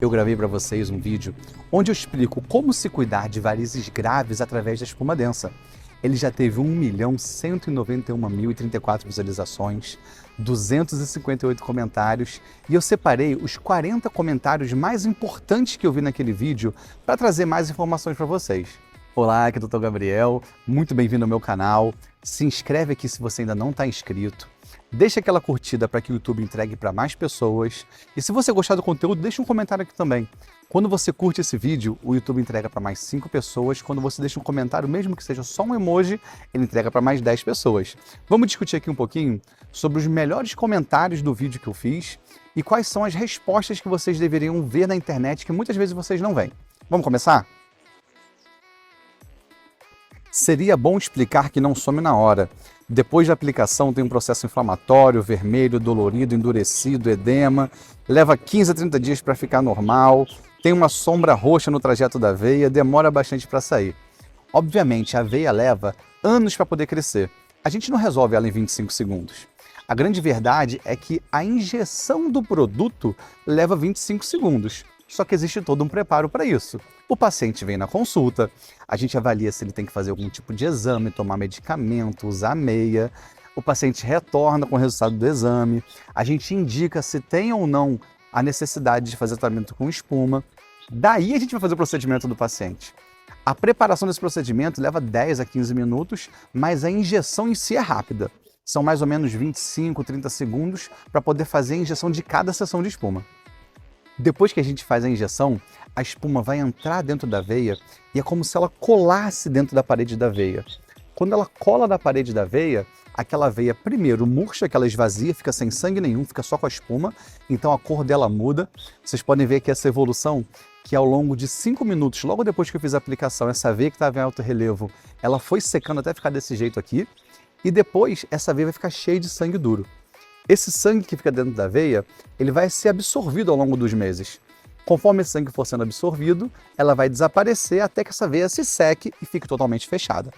Eu gravei para vocês um vídeo onde eu explico como se cuidar de varizes graves através da espuma densa. Ele já teve 1.191.034 visualizações, 258 comentários e eu separei os 40 comentários mais importantes que eu vi naquele vídeo para trazer mais informações para vocês. Olá, aqui é o Dr. Gabriel, muito bem-vindo ao meu canal. Se inscreve aqui se você ainda não está inscrito. Deixa aquela curtida para que o YouTube entregue para mais pessoas. E se você gostar do conteúdo, deixa um comentário aqui também. Quando você curte esse vídeo, o YouTube entrega para mais 5 pessoas. Quando você deixa um comentário, mesmo que seja só um emoji, ele entrega para mais 10 pessoas. Vamos discutir aqui um pouquinho sobre os melhores comentários do vídeo que eu fiz e quais são as respostas que vocês deveriam ver na internet que muitas vezes vocês não veem. Vamos começar? Seria bom explicar que não some na hora. Depois da aplicação tem um processo inflamatório, vermelho, dolorido, endurecido, edema, leva 15 a 30 dias para ficar normal, tem uma sombra roxa no trajeto da veia, demora bastante para sair. Obviamente, a veia leva anos para poder crescer. A gente não resolve ela em 25 segundos. A grande verdade é que a injeção do produto leva 25 segundos. Só que existe todo um preparo para isso. O paciente vem na consulta, a gente avalia se ele tem que fazer algum tipo de exame, tomar medicamento, usar meia. O paciente retorna com o resultado do exame, a gente indica se tem ou não a necessidade de fazer tratamento com espuma. Daí a gente vai fazer o procedimento do paciente. A preparação desse procedimento leva 10 a 15 minutos, mas a injeção em si é rápida. São mais ou menos 25, 30 segundos para poder fazer a injeção de cada sessão de espuma. Depois que a gente faz a injeção, a espuma vai entrar dentro da veia e é como se ela colasse dentro da parede da veia. Quando ela cola na parede da veia, aquela veia primeiro murcha, que ela esvazia, fica sem sangue nenhum, fica só com a espuma, então a cor dela muda. Vocês podem ver aqui essa evolução, que ao longo de 5 minutos, logo depois que eu fiz a aplicação, essa veia que estava em alto relevo, ela foi secando até ficar desse jeito aqui, e depois essa veia vai ficar cheia de sangue duro. Esse sangue que fica dentro da veia, ele vai ser absorvido ao longo dos meses. Conforme esse sangue for sendo absorvido, ela vai desaparecer até que essa veia se seque e fique totalmente fechada.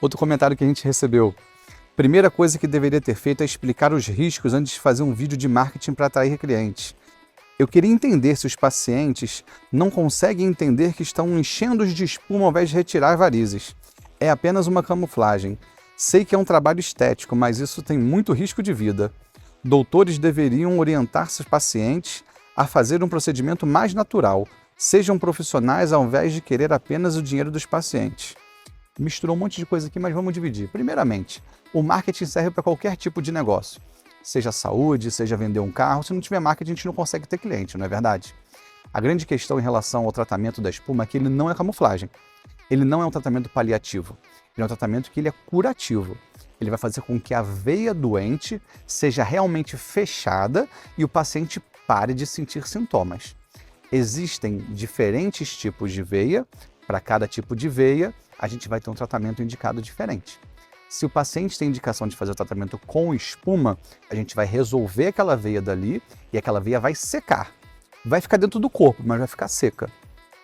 Outro comentário que a gente recebeu. Primeira coisa que deveria ter feito é explicar os riscos antes de fazer um vídeo de marketing para atrair clientes. Eu queria entender se os pacientes não conseguem entender que estão enchendo-os de espuma ao invés de retirar varizes. É apenas uma camuflagem. Sei que é um trabalho estético, mas isso tem muito risco de vida. Doutores deveriam orientar seus pacientes a fazer um procedimento mais natural. Sejam profissionais ao invés de querer apenas o dinheiro dos pacientes. Misturou um monte de coisa aqui, mas vamos dividir. Primeiramente, o marketing serve para qualquer tipo de negócio. Seja saúde, seja vender um carro. Se não tiver marketing, a gente não consegue ter cliente, não é verdade? A grande questão em relação ao tratamento da espuma é que ele não é camuflagem. Ele não é um tratamento paliativo. Ele é um tratamento que ele é curativo. Ele vai fazer com que a veia doente seja realmente fechada e o paciente pare de sentir sintomas. Existem diferentes tipos de veia. Para cada tipo de veia, a gente vai ter um tratamento indicado diferente. Se o paciente tem indicação de fazer o tratamento com espuma, a gente vai resolver aquela veia dali e aquela veia vai secar. Vai ficar dentro do corpo, mas vai ficar seca.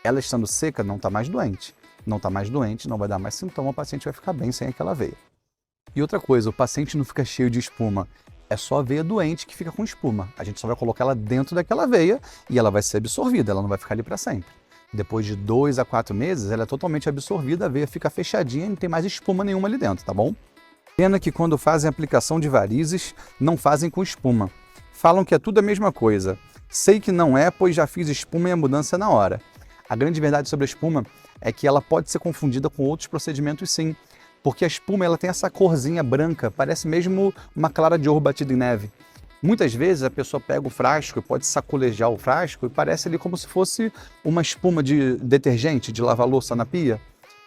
Ela estando seca, não está mais doente. Não está mais doente, não vai dar mais sintoma, o paciente vai ficar bem sem aquela veia. E outra coisa, o paciente não fica cheio de espuma, é só a veia doente que fica com espuma. A gente só vai colocar ela dentro daquela veia e ela vai ser absorvida, ela não vai ficar ali para sempre. Depois de 2 a 4 meses, ela é totalmente absorvida, a veia fica fechadinha e não tem mais espuma nenhuma ali dentro, tá bom? Pena que quando fazem aplicação de varizes, não fazem com espuma. Falam que é tudo a mesma coisa. Sei que não é, pois já fiz espuma e a mudança é na hora. A grande verdade sobre a espuma é que ela pode ser confundida com outros procedimentos sim, porque a espuma ela tem essa corzinha branca, parece mesmo uma clara de ouro batida em neve. Muitas vezes a pessoa pega o frasco e pode sacolejar o frasco e parece ali como se fosse uma espuma de detergente, de lavar louça na pia.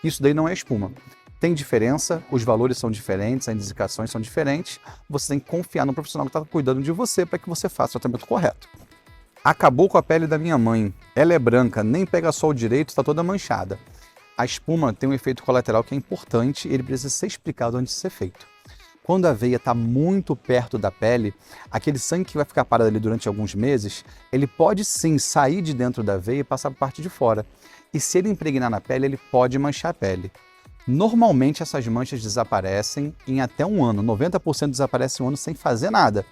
Isso daí não é espuma. Tem diferença, os valores são diferentes, as indicações são diferentes, você tem que confiar no profissional que está cuidando de você para que você faça o tratamento correto. Acabou com a pele da minha mãe. Ela é branca, nem pega sol direito, está toda manchada. A espuma tem um efeito colateral que é importante e ele precisa ser explicado antes de ser feito. Quando a veia está muito perto da pele, aquele sangue que vai ficar parado ali durante alguns meses, ele pode sim sair de dentro da veia e passar para a parte de fora. E se ele impregnar na pele, ele pode manchar a pele. Normalmente essas manchas desaparecem em até um ano. 90% desaparece em um ano sem fazer nada.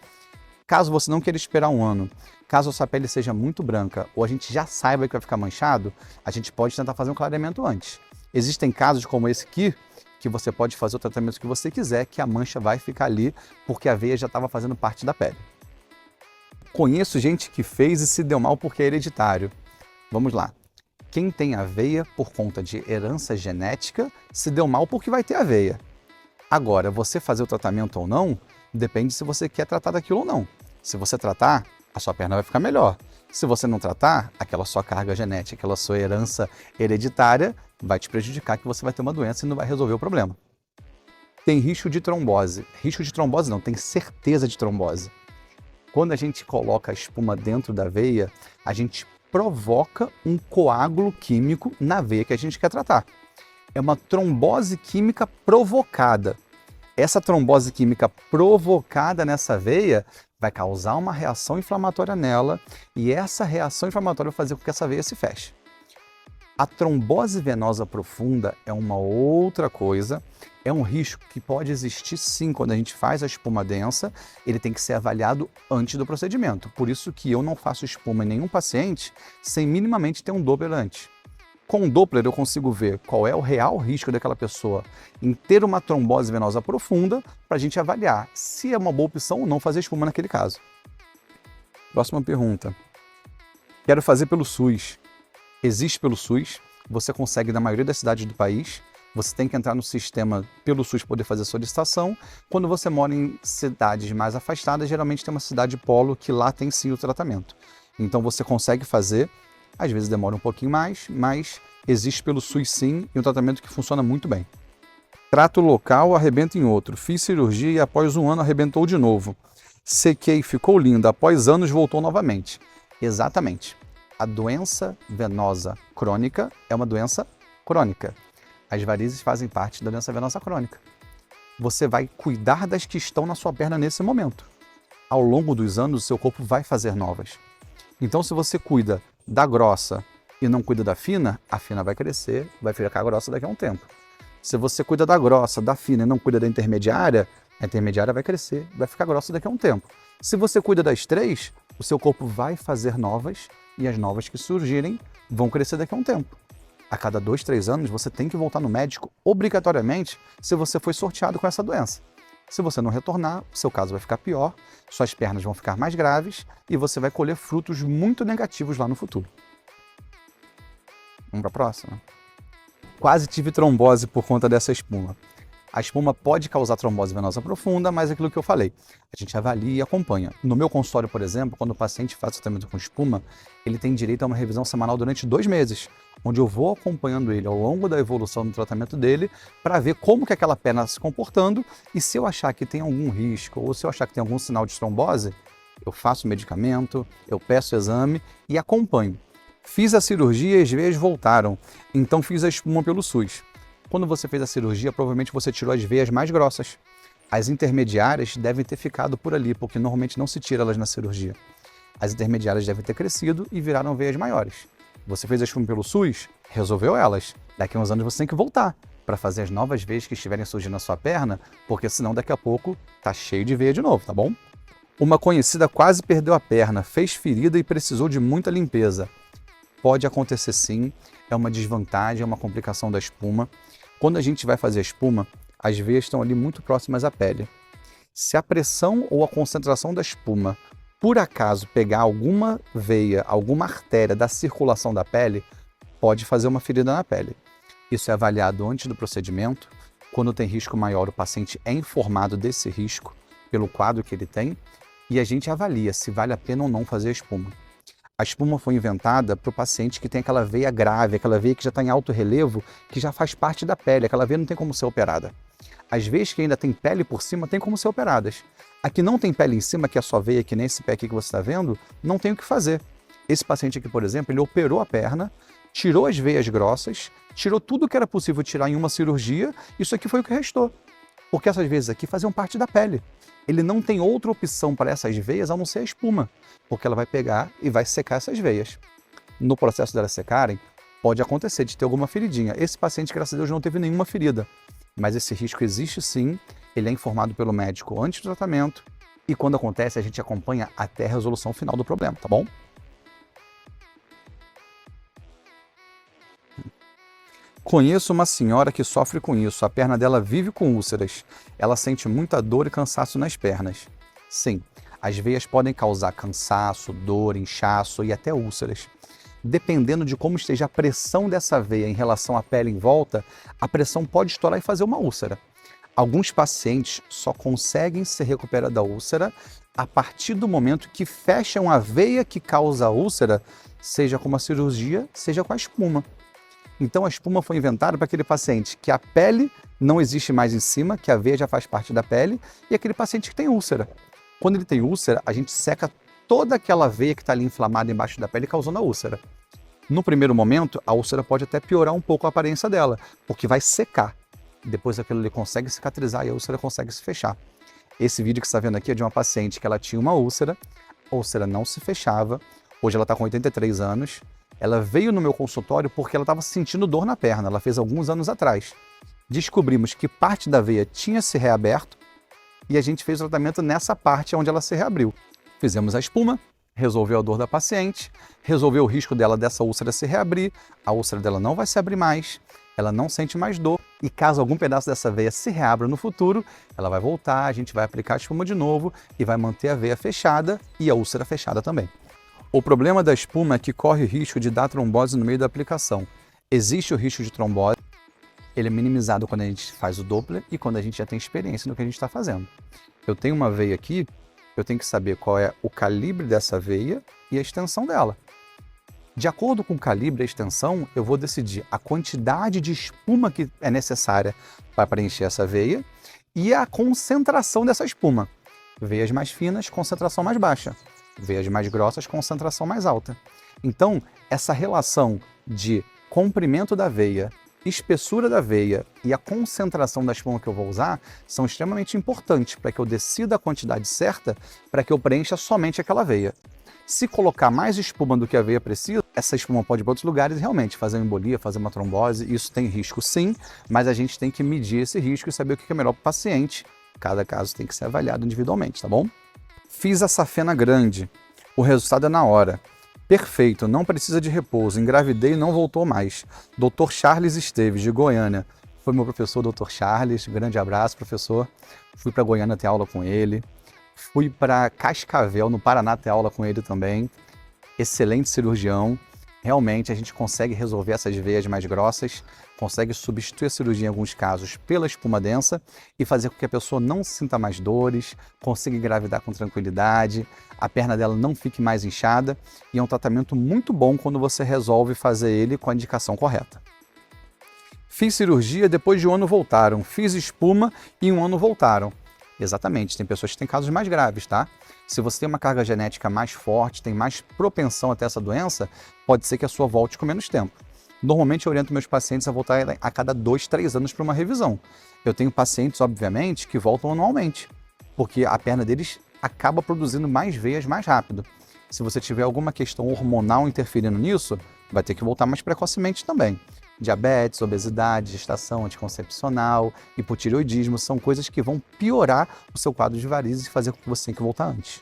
Caso você não queira esperar um ano, caso a sua pele seja muito branca ou a gente já saiba que vai ficar manchado, a gente pode tentar fazer um clareamento antes. Existem casos como esse aqui, que você pode fazer o tratamento que você quiser, que a mancha vai ficar ali porque a veia já estava fazendo parte da pele. Conheço gente que fez e se deu mal porque é hereditário. Vamos lá. Quem tem aveia por conta de herança genética se deu mal porque vai ter aveia. Agora, você fazer o tratamento ou não, depende se você quer tratar daquilo ou não. Se você tratar, a sua perna vai ficar melhor. Se você não tratar, aquela sua carga genética, aquela sua herança hereditária vai te prejudicar, que você vai ter uma doença e não vai resolver o problema. Tem risco de trombose. Risco de trombose não, tem certeza de trombose. Quando a gente coloca a espuma dentro da veia, a gente provoca um coágulo químico na veia que a gente quer tratar. É uma trombose química provocada. Essa trombose química provocada nessa veia vai causar uma reação inflamatória nela e essa reação inflamatória vai fazer com que essa veia se feche. A trombose venosa profunda é uma outra coisa, é um risco que pode existir sim quando a gente faz a espuma densa, ele tem que ser avaliado antes do procedimento. Por isso que eu não faço espuma em nenhum paciente sem minimamente ter um Doppler antes. Com o Doppler eu consigo ver qual é o real risco daquela pessoa em ter uma trombose venosa profunda para a gente avaliar se é uma boa opção ou não fazer espuma naquele caso. Próxima pergunta. Quero fazer pelo SUS. Existe pelo SUS, você consegue na maioria das cidades do país, você tem que entrar no sistema pelo SUS poder fazer solicitação. Quando você mora em cidades mais afastadas, geralmente tem uma cidade polo que lá tem sim o tratamento. Então você consegue fazer, às vezes demora um pouquinho mais, mas existe pelo SUS sim e um tratamento que funciona muito bem. Trato local, arrebenta em outro. Fiz cirurgia e após um ano arrebentou de novo. Sequei, ficou linda, após anos voltou novamente. Exatamente. A doença venosa crônica é uma doença crônica. As varizes fazem parte da doença venosa crônica. Você vai cuidar das que estão na sua perna nesse momento. Ao longo dos anos, o seu corpo vai fazer novas. Então, se você cuida da grossa e não cuida da fina, a fina vai crescer, vai ficar grossa daqui a um tempo. Se você cuida da grossa, da fina e não cuida da intermediária, a intermediária vai crescer, vai ficar grossa daqui a um tempo. Se você cuida das três, o seu corpo vai fazer novas e as novas que surgirem vão crescer daqui a um tempo. A cada 2, 3 anos, você tem que voltar no médico obrigatoriamente se você foi sorteado com essa doença. Se você não retornar, o seu caso vai ficar pior, suas pernas vão ficar mais graves e você vai colher frutos muito negativos lá no futuro. Vamos para a próxima? Quase tive trombose por conta dessa espuma. A espuma pode causar trombose venosa profunda, mas é aquilo que eu falei, a gente avalia e acompanha. No meu consultório, por exemplo, quando o paciente faz tratamento com espuma, ele tem direito a uma revisão semanal durante 2 meses, onde eu vou acompanhando ele ao longo da evolução do tratamento dele para ver como que aquela perna está se comportando e se eu achar que tem algum risco ou se eu achar que tem algum sinal de trombose, eu faço medicamento, eu peço exame e acompanho. Fiz a cirurgia e as veias voltaram, então fiz a espuma pelo SUS. Quando você fez a cirurgia, provavelmente você tirou as veias mais grossas. As intermediárias devem ter ficado por ali, porque normalmente não se tira elas na cirurgia. As intermediárias devem ter crescido e viraram veias maiores. Você fez a espuma pelo SUS, resolveu elas. Daqui a uns anos você tem que voltar para fazer as novas veias que estiverem surgindo na sua perna, porque senão daqui a pouco tá cheio de veia de novo, tá bom? Uma conhecida quase perdeu a perna, fez ferida e precisou de muita limpeza. Pode acontecer sim, é uma desvantagem, é uma complicação da espuma. Quando a gente vai fazer a espuma, as veias estão ali muito próximas à pele. Se a pressão ou a concentração da espuma, por acaso, pegar alguma veia, alguma artéria da circulação da pele, pode fazer uma ferida na pele. Isso é avaliado antes do procedimento. Quando tem risco maior, o paciente é informado desse risco pelo quadro que ele tem e a gente avalia se vale a pena ou não fazer a espuma. A espuma foi inventada para o paciente que tem aquela veia grave, aquela veia que já está em alto relevo, que já faz parte da pele, aquela veia não tem como ser operada. As veias que ainda tem pele por cima tem como ser operadas. A que não tem pele em cima, que é a sua veia, que nem esse pé aqui que você está vendo, não tem o que fazer. Esse paciente aqui, por exemplo, ele operou a perna, tirou as veias grossas, tirou tudo que era possível tirar em uma cirurgia, isso aqui foi o que restou. Porque essas veias aqui faziam parte da pele. Ele não tem outra opção para essas veias a não ser a espuma, porque ela vai pegar e vai secar essas veias. No processo delas secarem, pode acontecer de ter alguma feridinha. Esse paciente, graças a Deus, não teve nenhuma ferida, mas esse risco existe sim, ele é informado pelo médico antes do tratamento e quando acontece a gente acompanha até a resolução final do problema, tá bom? Conheço uma senhora que sofre com isso, a perna dela vive com úlceras. Ela sente muita dor e cansaço nas pernas. Sim, as veias podem causar cansaço, dor, inchaço e até úlceras. Dependendo de como esteja a pressão dessa veia em relação à pele em volta, a pressão pode estourar e fazer uma úlcera. Alguns pacientes só conseguem se recuperar da úlcera a partir do momento que fecham a veia que causa a úlcera, seja com uma cirurgia, seja com a espuma. Então a espuma foi inventada para aquele paciente que a pele não existe mais em cima, que a veia já faz parte da pele, e aquele paciente que tem úlcera. Quando ele tem úlcera, a gente seca toda aquela veia que está ali inflamada embaixo da pele, causando a úlcera. No primeiro momento, a úlcera pode até piorar um pouco a aparência dela, porque vai secar. Depois aquilo ali consegue cicatrizar e a úlcera consegue se fechar. Esse vídeo que você está vendo aqui é de uma paciente que ela tinha uma úlcera, a úlcera não se fechava, hoje ela está com 83 anos, ela veio no meu consultório porque ela estava sentindo dor na perna, ela fez alguns anos atrás. Descobrimos que parte da veia tinha se reaberto e a gente fez o tratamento nessa parte onde ela se reabriu. Fizemos a espuma, resolveu a dor da paciente, resolveu o risco dela dessa úlcera se reabrir, a úlcera dela não vai se abrir mais, ela não sente mais dor e caso algum pedaço dessa veia se reabra no futuro, ela vai voltar, a gente vai aplicar a espuma de novo e vai manter a veia fechada e a úlcera fechada também. O problema da espuma é que corre o risco de dar trombose no meio da aplicação. Existe o risco de trombose, ele é minimizado quando a gente faz o Doppler e quando a gente já tem experiência no que a gente está fazendo. Eu tenho uma veia aqui, eu tenho que saber qual é o calibre dessa veia e a extensão dela. De acordo com o calibre e a extensão, eu vou decidir a quantidade de espuma que é necessária para preencher essa veia e a concentração dessa espuma. Veias mais finas, concentração mais baixa. Veias mais grossas, concentração mais alta. Então, essa relação de comprimento da veia, espessura da veia e a concentração da espuma que eu vou usar são extremamente importantes para que eu decida a quantidade certa para que eu preencha somente aquela veia. Se colocar mais espuma do que a veia precisa, essa espuma pode ir para outros lugares e realmente fazer uma embolia, fazer uma trombose. Isso tem risco sim, mas a gente tem que medir esse risco e saber o que é melhor para o paciente. Cada caso tem que ser avaliado individualmente, tá bom? Fiz a safena grande. O resultado é na hora. Perfeito, não precisa de repouso. Engravidei e não voltou mais. Dr. Charles Esteves, de Goiânia. Foi meu professor, Dr. Charles. Grande abraço, professor. Fui para Goiânia ter aula com ele. Fui para Cascavel, no Paraná, ter aula com ele também. Excelente cirurgião. Realmente a gente consegue resolver essas veias mais grossas, consegue substituir a cirurgia em alguns casos pela espuma densa e fazer com que a pessoa não sinta mais dores, consiga engravidar com tranquilidade, a perna dela não fique mais inchada e é um tratamento muito bom quando você resolve fazer ele com a indicação correta. Fiz cirurgia, depois de um ano voltaram. Fiz espuma e em um ano voltaram. Exatamente, tem pessoas que têm casos mais graves, tá? Se você tem uma carga genética mais forte, tem mais propensão a ter essa doença, pode ser que a sua volte com menos tempo. Normalmente eu oriento meus pacientes a voltar a cada 2, 3 anos para uma revisão. Eu tenho pacientes, obviamente, que voltam anualmente, porque a perna deles acaba produzindo mais veias mais rápido. Se você tiver alguma questão hormonal interferindo nisso, vai ter que voltar mais precocemente também. Diabetes, obesidade, gestação anticoncepcional, hipotireoidismo são coisas que vão piorar o seu quadro de varizes e fazer com que você tenha que voltar antes.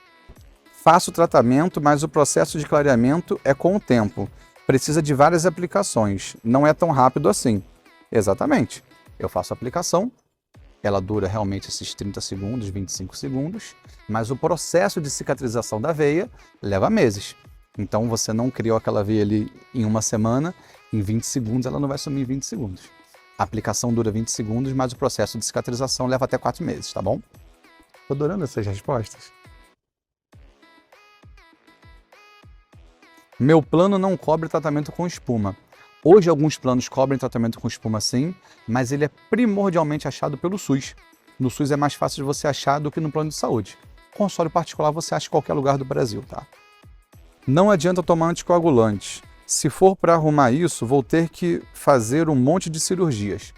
Faço o tratamento, mas o processo de clareamento é com o tempo. Precisa de várias aplicações, não é tão rápido assim. Exatamente. Eu faço a aplicação, ela dura realmente esses 30 segundos, 25 segundos, mas o processo de cicatrização da veia leva meses. Então você não criou aquela veia ali em uma semana, em 20 segundos ela não vai sumir em 20 segundos. A aplicação dura 20 segundos, mas o processo de cicatrização leva até 4 meses, tá bom? Tô adorando essas respostas. Meu plano não cobre tratamento com espuma. Hoje alguns planos cobrem tratamento com espuma sim, mas ele é primordialmente achado pelo SUS. No SUS é mais fácil de você achar do que no plano de saúde. Consultório particular você acha em qualquer lugar do Brasil, tá? Não adianta tomar anticoagulante. Se for para arrumar isso, vou ter que fazer um monte de cirurgias.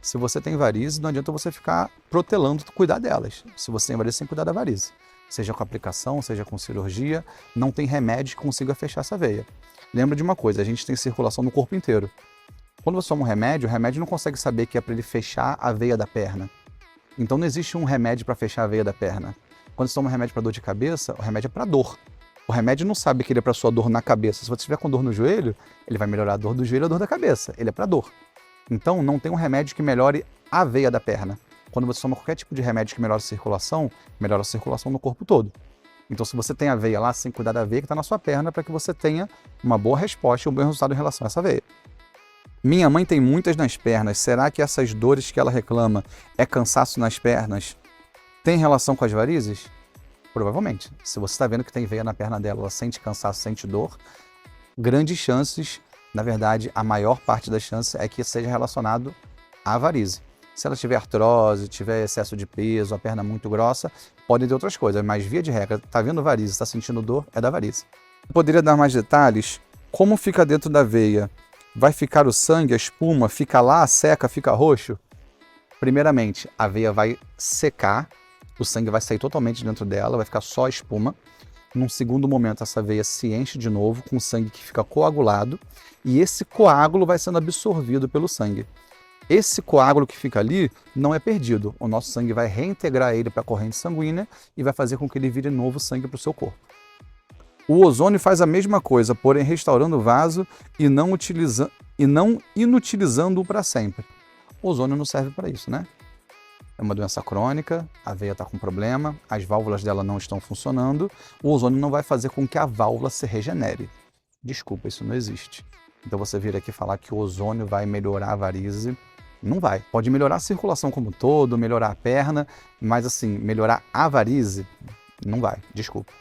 Se você tem varizes, não adianta você ficar protelando cuidar delas. Se você tem varizes, tem que cuidar da varize. Seja com aplicação, seja com cirurgia, não tem remédio que consiga fechar essa veia. Lembra de uma coisa, a gente tem circulação no corpo inteiro. Quando você toma um remédio, o remédio não consegue saber que é para ele fechar a veia da perna. Então não existe um remédio para fechar a veia da perna. Quando você toma um remédio para dor de cabeça, o remédio é para dor. O remédio não sabe que ele é para sua dor na cabeça. Se você estiver com dor no joelho, ele vai melhorar a dor do joelho e a dor da cabeça. Ele é para dor. Então, não tem um remédio que melhore a veia da perna. Quando você toma qualquer tipo de remédio que melhora a circulação no corpo todo. Então, se você tem a veia lá, você tem que cuidar da veia que está na sua perna para que você tenha uma boa resposta e um bom resultado em relação a essa veia. Minha mãe tem muitas nas pernas. Será que essas dores que ela reclama é cansaço nas pernas? Tem relação com as varizes? Provavelmente. Se você está vendo que tem veia na perna dela, ela sente cansaço, sente dor, grandes chances, na verdade, a maior parte das chances é que seja relacionado à varize. Se ela tiver artrose, tiver excesso de peso, a perna muito grossa, pode ter outras coisas, mas via de regra, está vendo varize, está sentindo dor, é da varize. Poderia dar mais detalhes? Como fica dentro da veia? Vai ficar o sangue, a espuma, fica lá, seca, fica roxo? Primeiramente, a veia vai secar, o sangue vai sair totalmente dentro dela, vai ficar só a espuma. Num segundo momento, essa veia se enche de novo com sangue que fica coagulado e esse coágulo vai sendo absorvido pelo sangue. Esse coágulo que fica ali não é perdido. O nosso sangue vai reintegrar ele para a corrente sanguínea e vai fazer com que ele vire novo sangue para o seu corpo. O ozônio faz a mesma coisa, porém restaurando o vaso e não inutilizando-o para sempre. O ozônio não serve para isso, né? É uma doença crônica, a veia está com problema, as válvulas dela não estão funcionando, o ozônio não vai fazer com que a válvula se regenere. Desculpa, isso não existe. Então você vir aqui falar que o ozônio vai melhorar a varize, não vai. Pode melhorar a circulação como um todo, melhorar a perna, mas assim, melhorar a varize, não vai, desculpa.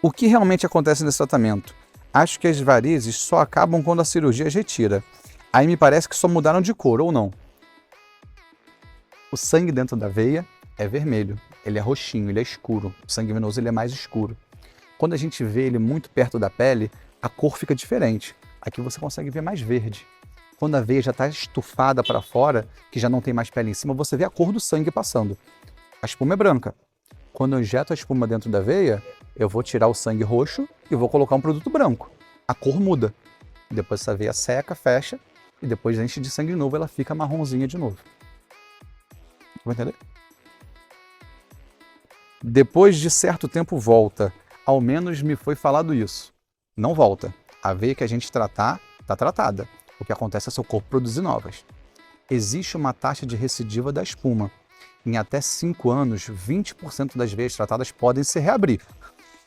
O que realmente acontece nesse tratamento? Acho que as varizes só acabam quando a cirurgia as retira. Aí me parece que só mudaram de cor, ou não? O sangue dentro da veia é vermelho, ele é roxinho, ele é escuro. O sangue venoso ele é mais escuro. Quando a gente vê ele muito perto da pele, a cor fica diferente. Aqui você consegue ver mais verde. Quando a veia já está estufada para fora, que já não tem mais pele em cima, você vê a cor do sangue passando. A espuma é branca. Quando eu injeto a espuma dentro da veia, eu vou tirar o sangue roxo e vou colocar um produto branco. A cor muda. Depois essa veia seca, fecha, e depois enche de sangue novo, ela fica marronzinha de novo. Vai entender? Depois de certo tempo volta. Ao menos me foi falado isso. Não volta. A veia que a gente tratar, está tratada. O que acontece é seu corpo produzir novas. Existe uma taxa de recidiva da espuma. Em até 5 anos, 20% das veias tratadas podem se reabrir.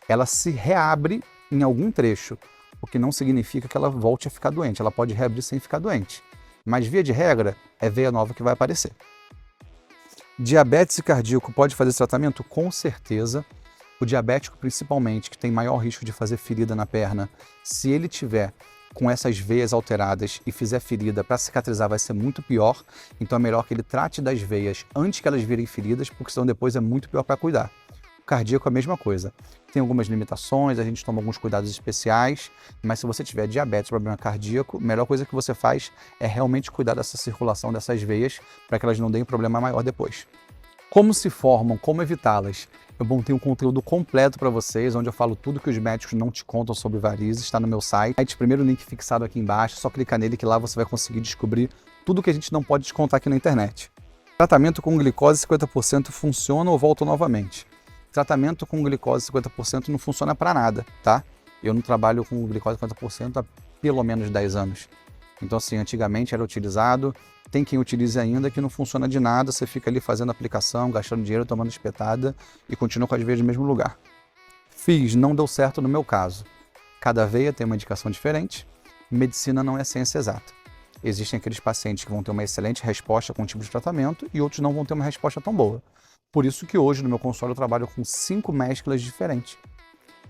Ela se reabre em algum trecho, o que não significa que ela volte a ficar doente. Ela pode reabrir sem ficar doente. Mas, via de regra, é veia nova que vai aparecer. Diabetes e cardíaco pode fazer esse tratamento? Com certeza. O diabético, principalmente, que tem maior risco de fazer ferida na perna, se ele tiver com essas veias alteradas e fizer ferida, para cicatrizar vai ser muito pior. Então é melhor que ele trate das veias antes que elas virem feridas, porque senão depois é muito pior para cuidar. O cardíaco é a mesma coisa. Tem algumas limitações, a gente toma alguns cuidados especiais, mas se você tiver diabetes, problema cardíaco, a melhor coisa que você faz é realmente cuidar dessa circulação dessas veias para que elas não deem problema maior depois. Como se formam, como evitá-las? Eu montei um conteúdo completo para vocês, onde eu falo tudo que os médicos não te contam sobre varizes, está no meu site. Primeiro link fixado aqui embaixo, só clicar nele que lá você vai conseguir descobrir tudo que a gente não pode te contar aqui na internet. Tratamento com glicose 50% funciona ou volta novamente? Tratamento com glicose 50% não funciona para nada, tá? Eu não trabalho com glicose 50% há pelo menos 10 anos. Então assim, antigamente era utilizado, tem quem utilize ainda que não funciona de nada, você fica ali fazendo aplicação, gastando dinheiro, tomando espetada e continua com as veias no mesmo lugar. Fiz, não deu certo no meu caso. Cada veia tem uma indicação diferente, medicina não é ciência exata. Existem aqueles pacientes que vão ter uma excelente resposta com um tipo de tratamento e outros não vão ter uma resposta tão boa. Por isso que hoje no meu consultório eu trabalho com 5 mesclas diferentes.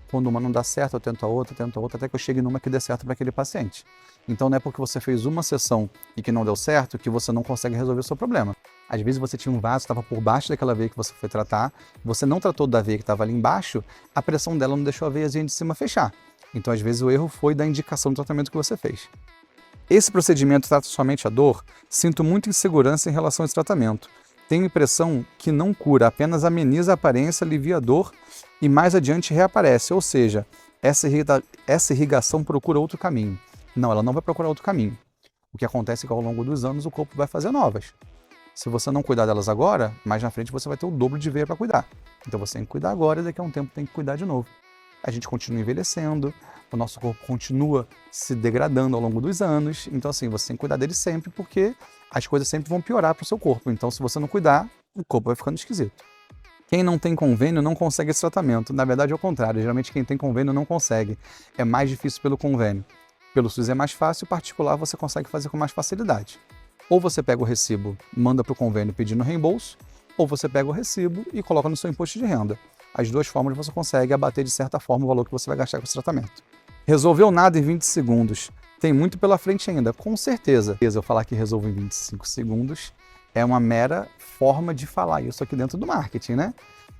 Quando uma não dá certo, eu tento a outra, até que eu chegue numa que dê certo para aquele paciente. Então não é porque você fez uma sessão e que não deu certo que você não consegue resolver o seu problema. Às vezes você tinha um vaso que estava por baixo daquela veia que você foi tratar, você não tratou da veia que estava ali embaixo, a pressão dela não deixou a veiazinha de cima fechar. Então às vezes o erro foi da indicação do tratamento que você fez. Esse procedimento trata somente a dor? Sinto muita insegurança em relação a esse tratamento. Tenho a impressão que não cura, apenas ameniza a aparência, alivia a dor e mais adiante reaparece, ou seja, essa irrigação procura outro caminho. Não, ela não vai procurar outro caminho. O que acontece é que ao longo dos anos o corpo vai fazer novas. Se você não cuidar delas agora, mais na frente você vai ter o dobro de veia para cuidar. Então você tem que cuidar agora e daqui a um tempo tem que cuidar de novo. A gente continua envelhecendo, o nosso corpo continua se degradando ao longo dos anos. Então assim, você tem que cuidar dele sempre porque as coisas sempre vão piorar para o seu corpo. Então se você não cuidar, o corpo vai ficando esquisito. Quem não tem convênio não consegue esse tratamento. Na verdade é o contrário, geralmente quem tem convênio não consegue. É mais difícil pelo convênio. Pelo SUS é mais fácil, o particular você consegue fazer com mais facilidade. Ou você pega o recibo, manda para o convênio pedindo reembolso, ou você pega o recibo e coloca no seu imposto de renda. As duas formas você consegue abater de certa forma o valor que você vai gastar com esse tratamento. Resolveu nada em 20 segundos. Tem muito pela frente ainda, com certeza. Eu falar que resolvo em 25 segundos é uma mera forma de falar isso aqui dentro do marketing, né?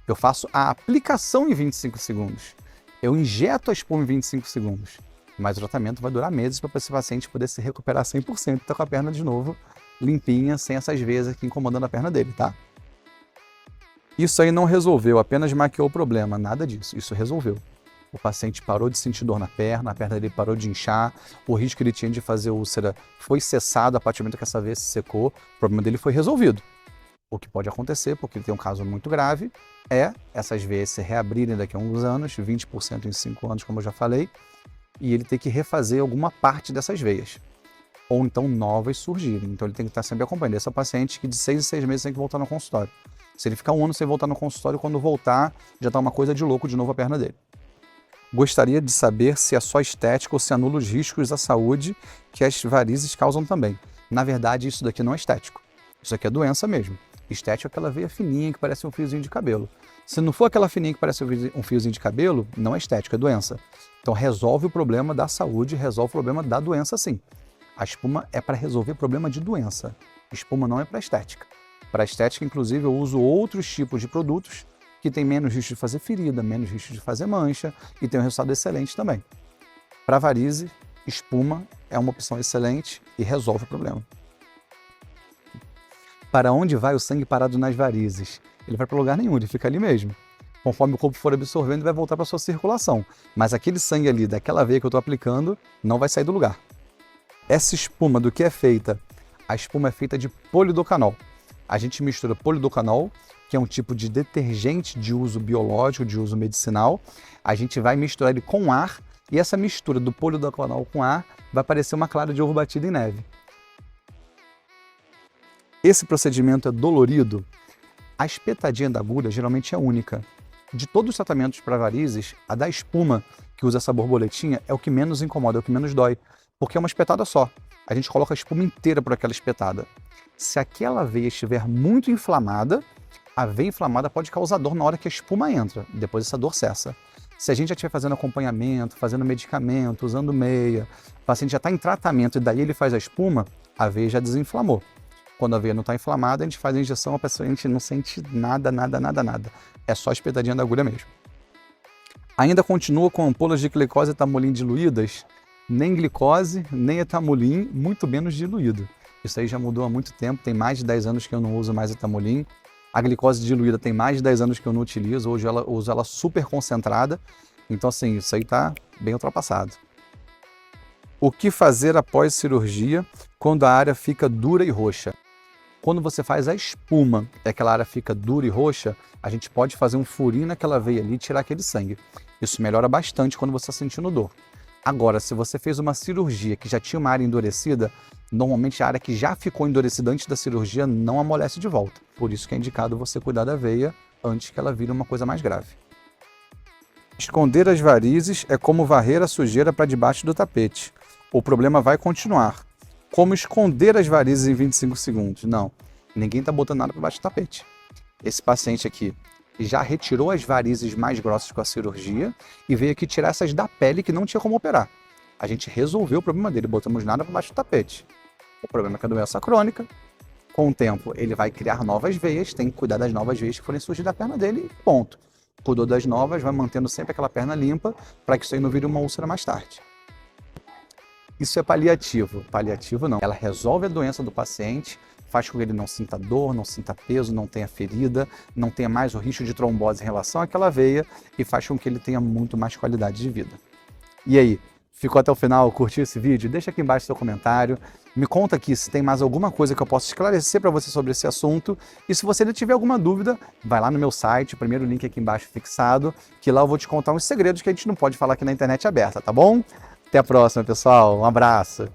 Eu faço a aplicação em 25 segundos. Eu injeto a espuma em 25 segundos. Mas o tratamento vai durar meses para esse paciente poder se recuperar 100% e estar com a perna de novo limpinha, sem essas veias aqui incomodando a perna dele, tá? Isso aí não resolveu, apenas maquiou o problema, nada disso, isso resolveu. O paciente parou de sentir dor na perna, a perna dele parou de inchar, o risco que ele tinha de fazer úlcera foi cessado a partir do momento que essa veia se secou, o problema dele foi resolvido. O que pode acontecer, porque ele tem um caso muito grave, é essas veias se reabrirem daqui a alguns anos, 20% em 5 anos, como eu já falei, e ele ter que refazer alguma parte dessas veias. Ou então novas surgirem. Então ele tem que estar sempre acompanhando. Esse é o paciente que de 6 em 6 meses tem que voltar no consultório. Se ele ficar um ano sem voltar no consultório, quando voltar, já está uma coisa de louco de novo a perna dele. Gostaria de saber se é só estética ou se anula os riscos à saúde que as varizes causam também. Na verdade, isso daqui não é estético. Isso aqui é doença mesmo. Estético é aquela veia fininha que parece um fiozinho de cabelo. Se não for aquela fininha que parece um fiozinho de cabelo, não é estético, é doença. Então resolve o problema da saúde, resolve o problema da doença sim. A espuma é para resolver problema de doença. Espuma não é para estética. Para estética, inclusive, eu uso outros tipos de produtos que têm menos risco de fazer ferida, menos risco de fazer mancha e tem um resultado excelente também. Para varize, espuma é uma opção excelente e resolve o problema. Para onde vai o sangue parado nas varizes? Ele vai para lugar nenhum, ele fica ali mesmo. Conforme o corpo for absorvendo, ele vai voltar para a sua circulação. Mas aquele sangue ali, daquela veia que eu estou aplicando, não vai sair do lugar. Essa espuma do que é feita? A espuma é feita de polidocanol. A gente mistura polidocanol, que é um tipo de detergente de uso biológico, de uso medicinal. A gente vai misturar ele com ar e essa mistura do polidocanol com ar vai parecer uma clara de ovo batida em neve. Esse procedimento é dolorido. A espetadinha da agulha geralmente é única. De todos os tratamentos para varizes, a da espuma, que usa essa borboletinha, é o que menos incomoda, é o que menos dói, porque é uma espetada só. A gente coloca a espuma inteira por aquela espetada. Se aquela veia estiver muito inflamada, a veia inflamada pode causar dor na hora que a espuma entra, depois essa dor cessa. Se a gente já estiver fazendo acompanhamento, fazendo medicamento, usando meia, o paciente já está em tratamento e daí ele faz a espuma, a veia já desinflamou. Quando a veia não está inflamada, a gente faz a injeção, a paciente não sente nada. É só a espetadinha da agulha mesmo. Ainda continua com ampolas de glicose e etamolim diluídas? Nem glicose, nem etamolim, muito menos diluído. Isso aí já mudou há muito tempo, tem mais de 10 anos que eu não uso mais etamolim. A glicose diluída tem mais de 10 anos que eu não utilizo, hoje eu uso ela super concentrada. Então assim, isso aí está bem ultrapassado. O que fazer após cirurgia quando a área fica dura e roxa? Quando você faz a espuma e aquela área fica dura e roxa, a gente pode fazer um furinho naquela veia ali e tirar aquele sangue. Isso melhora bastante quando você está sentindo dor. Agora, se você fez uma cirurgia que já tinha uma área endurecida, normalmente a área que já ficou endurecida antes da cirurgia não amolece de volta. Por isso que é indicado você cuidar da veia antes que ela vire uma coisa mais grave. Esconder as varizes é como varrer a sujeira para debaixo do tapete. O problema vai continuar. Como esconder as varizes em 25 segundos? Não, ninguém está botando nada para baixo do tapete. Esse paciente aqui já retirou as varizes mais grossas com a cirurgia e veio aqui tirar essas da pele que não tinha como operar. A gente resolveu o problema dele, botamos nada para baixo do tapete. O problema é que a doença crônica, com o tempo ele vai criar novas veias, tem que cuidar das novas veias que forem surgir da perna dele e ponto. Cuidou das novas, vai mantendo sempre aquela perna limpa para que isso aí não vire uma úlcera mais tarde. Isso é paliativo. Paliativo não. Ela resolve a doença do paciente, faz com que ele não sinta dor, não sinta peso, não tenha ferida, não tenha mais o risco de trombose em relação àquela veia e faz com que ele tenha muito mais qualidade de vida. E aí, ficou até o final, curtiu esse vídeo? Deixa aqui embaixo seu comentário. Me conta aqui se tem mais alguma coisa que eu possa esclarecer para você sobre esse assunto. E se você ainda tiver alguma dúvida, vai lá no meu site, o primeiro link aqui embaixo fixado, que lá eu vou te contar uns segredos que a gente não pode falar aqui na internet aberta, tá bom? Até a próxima, pessoal. Um abraço.